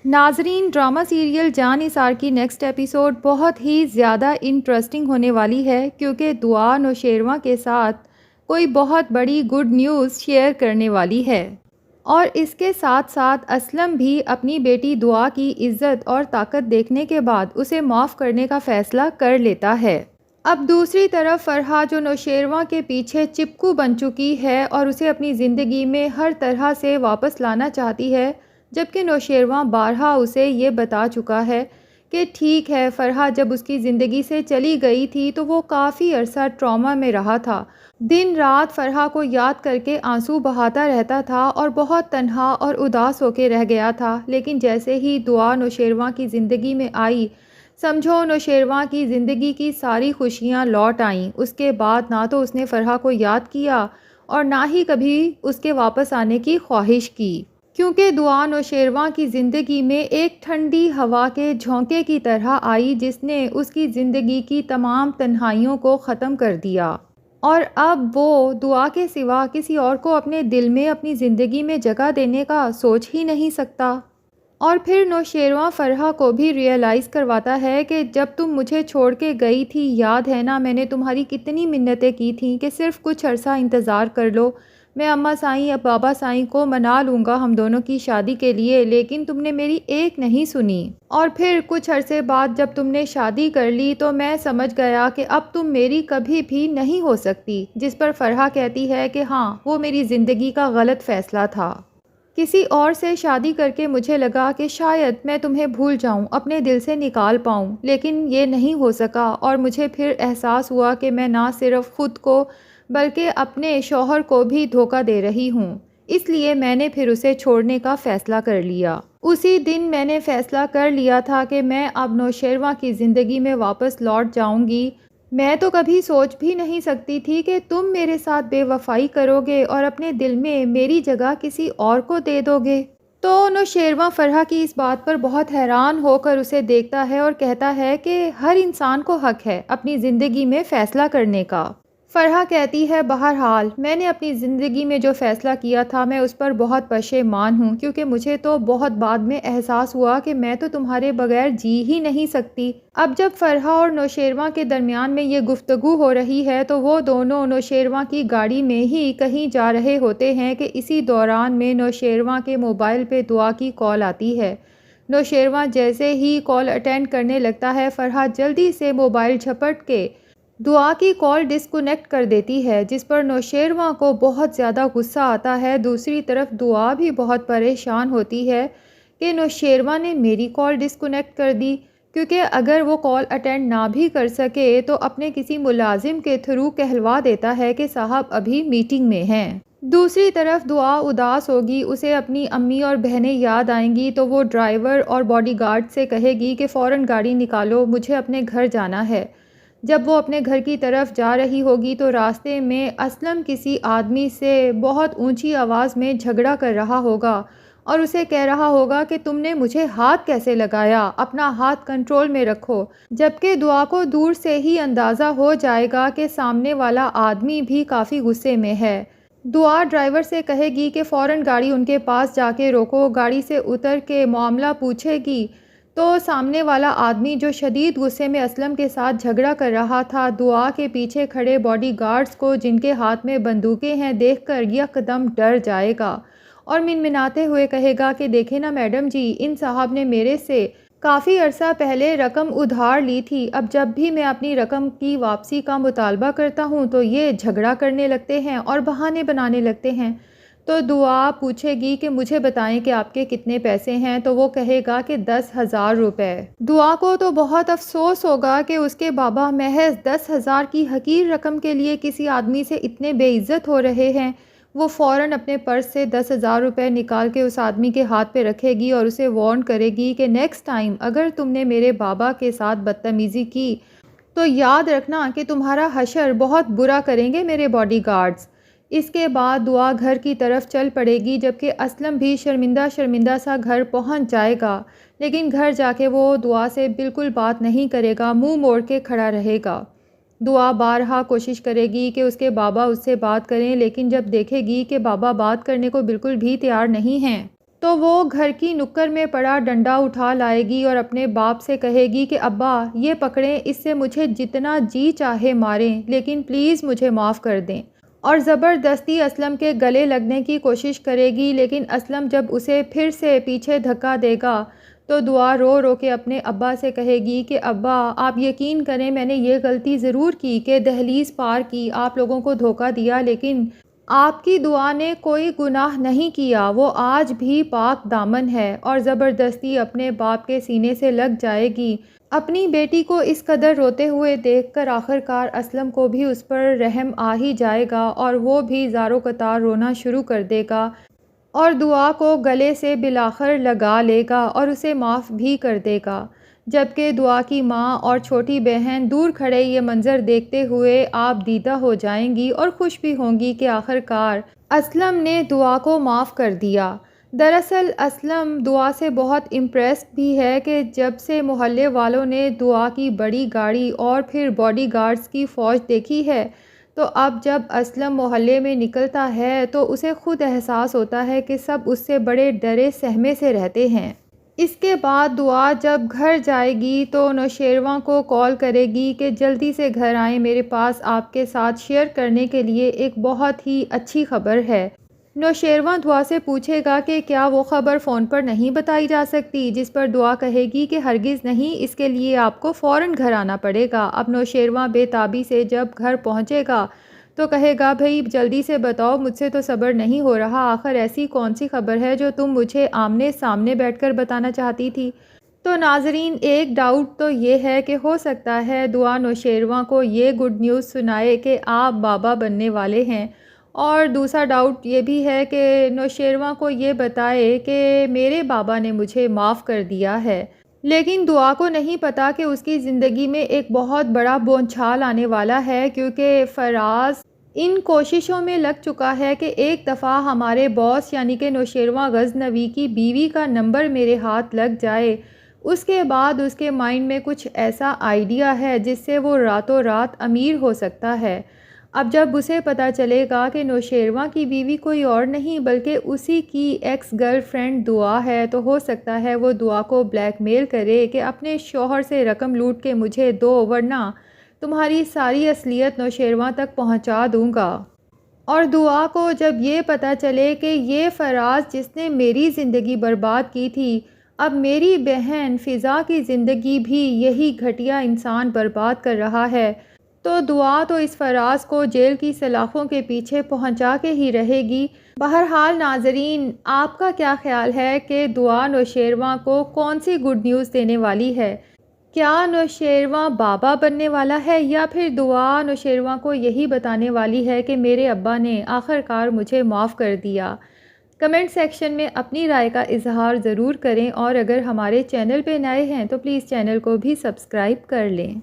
नाजरीन, drama serial जान निसार की नेक्स्ट एपिसोड बहुत ही ज़्यादा इंटरेस्टिंग होने वाली है, क्योंकि दुआ नौशेरवा के साथ कोई बहुत बड़ी गुड न्यूज़ शेयर करने वाली है। और इसके साथ साथ असलम भी अपनी बेटी दुआ की इज़्ज़त और ताकत देखने के बाद उसे माफ़ करने का फ़ैसला कर लेता है। अब दूसरी तरफ फ़रहा, जो नौशेरवा के पीछे चिपकू बन चुकी है और उसे अपनी ज़िंदगी में हर तरह से वापस लाना चाहती है, जबकि नौशेरवा बारहा उसे ये बता चुका है कि ठीक है, फ़रहा जब उसकी ज़िंदगी से चली गई थी तो वो काफ़ी अरसा ट्रॉमा में रहा था। दिन रात फ़रहा को याद करके आंसू बहाता रहता था और बहुत तन्हा और उदास होकर रह गया था। लेकिन जैसे ही दुआ नौशेरवा की ज़िंदगी में आई, समझो नौशेरवा की ज़िंदगी की सारी खुशियाँ लौट आईं। उसके बाद ना तो उसने फ़रहा को याद किया और ना ही कभी उसके वापस आने की ख्वाहिश की, क्योंकि दुआ नौशेरवा की ज़िंदगी में एक ठंडी हवा के झोंके की तरह आई, जिसने उसकी ज़िंदगी की तमाम तन्हाइयों को ख़त्म कर दिया। और अब वो दुआ के सिवा किसी और को अपने दिल में, अपनी ज़िंदगी में जगह देने का सोच ही नहीं सकता। और फिर नौशेरवा फ़रहा को भी रियलाइज़ करवाता है कि जब तुम मुझे छोड़ के गई थी, याद है ना, मैंने तुम्हारी कितनी मिन्नतें की थी कि सिर्फ़ कुछ अरसा इंतज़ार कर लो, मैं अम्मा साईं या बाबा साईं को मना लूँगा हम दोनों की शादी के लिए, लेकिन तुमने मेरी एक नहीं सुनी। और फिर कुछ अरसे बाद जब तुमने शादी कर ली तो मैं समझ गया कि अब तुम मेरी कभी भी नहीं हो सकती। जिस पर फ़रहा कहती है कि हाँ, वो मेरी ज़िंदगी का गलत फ़ैसला था। किसी और से शादी करके मुझे लगा कि शायद मैं तुम्हें भूल जाऊं, अपने दिल से निकाल पाऊं, लेकिन ये नहीं हो सका। और मुझे फिर एहसास हुआ कि मैं ना सिर्फ ख़ुद को बल्कि अपने शौहर को भी धोखा दे रही हूँ। इसलिए मैंने फिर उसे छोड़ने का फ़ैसला कर लिया। उसी दिन मैंने फ़ैसला कर लिया था कि मैं अब नौशेरवा की ज़िंदगी में वापस लौट जाऊँगी। मैं तो कभी सोच भी नहीं सकती थी कि तुम मेरे साथ बेवफ़ाई करोगे और अपने दिल में मेरी जगह किसी और को दे दोगे। तो नौशेरवा फ़रहा की इस बात पर बहुत हैरान होकर उसे देखता है और कहता है कि हर इंसान को हक़ है अपनी ज़िंदगी में फ़ैसला करने का। फ़रहा कहती है, बहरहाल मैंने अपनी ज़िंदगी में जो फ़ैसला किया था मैं उस पर बहुत पशेमान हूँ, क्योंकि मुझे तो बहुत बाद में एहसास हुआ कि मैं तो तुम्हारे बगैर जी ही नहीं सकती। अब जब फ़रहा और नौशेरवा के दरमियान में ये गुफ्तगू हो रही है तो वो दोनों नौशेरवा की गाड़ी में ही कहीं जा रहे होते हैं कि इसी दौरान में नौशेरवा के मोबाइल पे दुआ की कॉल आती है। नौशेरवा जैसे ही कॉल अटेंड करने लगता है, फ़रहा जल्दी से मोबाइल झपट के दुआ की कॉल डिस्कनेक्ट कर देती है, जिस पर नौशेरवा को बहुत ज़्यादा गुस्सा आता है। दूसरी तरफ दुआ भी बहुत परेशान होती है कि नौशेरवा ने मेरी कॉल डिस्कनेक्ट कर दी, क्योंकि अगर वो कॉल अटेंड ना भी कर सके तो अपने किसी मुलाजिम के थ्रू कहलवा देता है कि साहब अभी मीटिंग में हैं। दूसरी तरफ दुआ उदास होगी, उसे अपनी अम्मी और बहनें याद आएंगी, तो वो ड्राइवर और बॉडीगार्ड से कहेगी कि फ़ौरन गाड़ी निकालो, मुझे अपने घर जाना है। जब वो अपने घर की तरफ जा रही होगी तो रास्ते में असलम किसी आदमी से बहुत ऊंची आवाज़ में झगड़ा कर रहा होगा और उसे कह रहा होगा कि तुमने मुझे हाथ कैसे लगाया, अपना हाथ कंट्रोल में रखो। जबकि दुआ को दूर से ही अंदाज़ा हो जाएगा कि सामने वाला आदमी भी काफ़ी गुस्से में है। दुआ ड्राइवर से कहेगी कि फ़ौरन गाड़ी उनके पास जाके रोको। गाड़ी से उतर के मामला पूछेगी तो सामने वाला आदमी, जो शदीद गुस्से में असलम के साथ झगड़ा कर रहा था, दुआ के पीछे खड़े बॉडीगार्ड्स को जिनके हाथ में बंदूकें हैं देखकर यकदम डर जाएगा और मिनमिनाते हुए कहेगा कि देखें ना मैडम जी, इन साहब ने मेरे से काफ़ी अरसा पहले रकम उधार ली थी। अब जब भी मैं अपनी रकम की वापसी का मुतालबा करता हूँ तो ये झगड़ा करने लगते हैं और बहाने बनाने लगते हैं। तो दुआ पूछेगी कि मुझे बताएं कि आपके कितने पैसे हैं, तो वो कहेगा कि 10,000 रुपये। दुआ को तो बहुत अफसोस होगा कि उसके बाबा महज 10,000 की हकीर रकम के लिए किसी आदमी से इतने बेइज्जत हो रहे हैं। वो फ़ौरन अपने पर्स से 10,000 रुपये निकाल के उस आदमी के हाथ पे रखेगी और उसे वार्न करेगी कि नेक्स्ट टाइम अगर तुमने मेरे बाबा के साथ बदतमीज़ी की तो याद रखना कि तुम्हारा हशर बहुत बुरा करेंगे मेरे बॉडीगार्ड्स। इसके बाद दुआ घर की तरफ चल पड़ेगी, जबकि असलम भी शर्मिंदा शर्मिंदा सा घर पहुंच जाएगा। लेकिन घर जाके वो दुआ से बिल्कुल बात नहीं करेगा, मुंह मोड़ के खड़ा रहेगा। दुआ बारहा कोशिश करेगी कि उसके बाबा उससे बात करें, लेकिन जब देखेगी कि बाबा बात करने को बिल्कुल भी तैयार नहीं हैं तो वो घर की नुक्कड़ में पड़ा डंडा उठा लाएगी और अपने बाप से कहेगी कि अब्बा ये पकड़ें, इससे मुझे जितना जी चाहे मारें, लेकिन प्लीज़ मुझे माफ़ कर दें। और ज़बरदस्ती असलम के गले लगने की कोशिश करेगी, लेकिन असलम जब उसे फिर से पीछे धक्का देगा तो दुआ रो रो के अपने अब्बा से कहेगी कि अब्बा आप यकीन करें, मैंने ये गलती ज़रूर की कि दहलीज़ पार की, आप लोगों को धोखा दिया, लेकिन आपकी दुआ ने कोई गुनाह नहीं किया, वो आज भी पाक दामन है। और ज़बरदस्ती अपने बाप के सीने से लग जाएगी। अपनी बेटी को इस कदर रोते हुए देखकर आखिरकार असलम को भी उस पर रहम आ ही जाएगा और वो भी ज़ारो कतार रोना शुरू कर देगा और दुआ को गले से बिलाखर लगा लेगा और उसे माफ़ भी कर देगा। जबकि दुआ की माँ और छोटी बहन दूर खड़े ये मंज़र देखते हुए आप दीदा हो जाएंगी और खुश भी होंगी कि आखिरकार असलम ने दुआ को माफ़ कर दिया। दरअसल असलम दुआ से बहुत इम्प्रेस्ड भी है कि जब से मोहल्ले वालों ने दुआ की बड़ी गाड़ी और फिर बॉडीगार्ड्स की फ़ौज देखी है, तो अब जब असलम मोहल्ले में निकलता है तो उसे खुद एहसास होता है कि सब उससे बड़े डरे सहमे से रहते हैं। इसके बाद दुआ जब घर जाएगी तो नौशेरवा को कॉल करेगी कि जल्दी से घर आएँ, मेरे पास आपके साथ शेयर करने के लिए एक बहुत ही अच्छी खबर है। नौशेरवा दुआ से पूछेगा कि क्या वो ख़बर फ़ोन पर नहीं बताई जा सकती, जिस पर दुआ कहेगी कि हरगिज़ नहीं, इसके लिए आपको फ़ौरन घर आना पड़ेगा। अब नौशेरवा बेताबी से जब घर पहुँचेगा तो कहेगा भाई जल्दी से बताओ, मुझसे तो सब्र नहीं हो रहा, आखिर ऐसी कौन सी खबर है जो तुम मुझे आमने सामने बैठकर बताना चाहती थी। तो नाजरीन एक डाउट तो ये है कि हो सकता है दुआ नौशेरवा को ये गुड न्यूज़ सुनाए कि आप बाबा बनने वाले हैं, और दूसरा डाउट ये भी है कि नौशेरवा को ये बताए कि मेरे बाबा ने मुझे माफ़ कर दिया है। लेकिन दुआ को नहीं पता कि उसकी ज़िंदगी में एक बहुत बड़ा बौछार आने वाला है, क्योंकि फराज इन कोशिशों में लग चुका है कि एक दफ़ा हमारे बॉस यानी कि नौशेरवा गज़नवी की बीवी का नंबर मेरे हाथ लग जाए, उसके बाद उसके माइंड में कुछ ऐसा आइडिया है जिससे वो रातों रात अमीर हो सकता है। अब जब उसे पता चलेगा कि नौशेरवा की बीवी कोई और नहीं बल्कि उसी की एक्स गर्लफ्रेंड दुआ है, तो हो सकता है वो दुआ को ब्लैकमेल करे कि अपने शौहर से रकम लूट के मुझे दो, वरना तुम्हारी सारी असलियत नौशेरवा तक पहुंचा दूंगा। और दुआ को जब ये पता चले कि ये फराज जिसने मेरी ज़िंदगी बर्बाद की थी, अब मेरी बहन फ़िज़ा की ज़िंदगी भी यही घटिया इंसान बर्बाद कर रहा है, तो दुआ तो इस फराज को जेल की सलाखों के पीछे पहुंचा के ही रहेगी। बहरहाल नाजरीन आपका क्या ख्याल है कि दुआ नौशेरवा को कौन सी गुड न्यूज़ देने वाली है? क्या नौशेरवा बाबा बनने वाला है, या फिर दुआ नौशेरवा को यही बताने वाली है कि मेरे अब्बा ने आखिरकार मुझे माफ़ कर दिया? कमेंट सेक्शन में अपनी राय का इजहार ज़रूर करें, और अगर हमारे चैनल पे नए हैं तो प्लीज़ चैनल को भी सब्सक्राइब कर लें।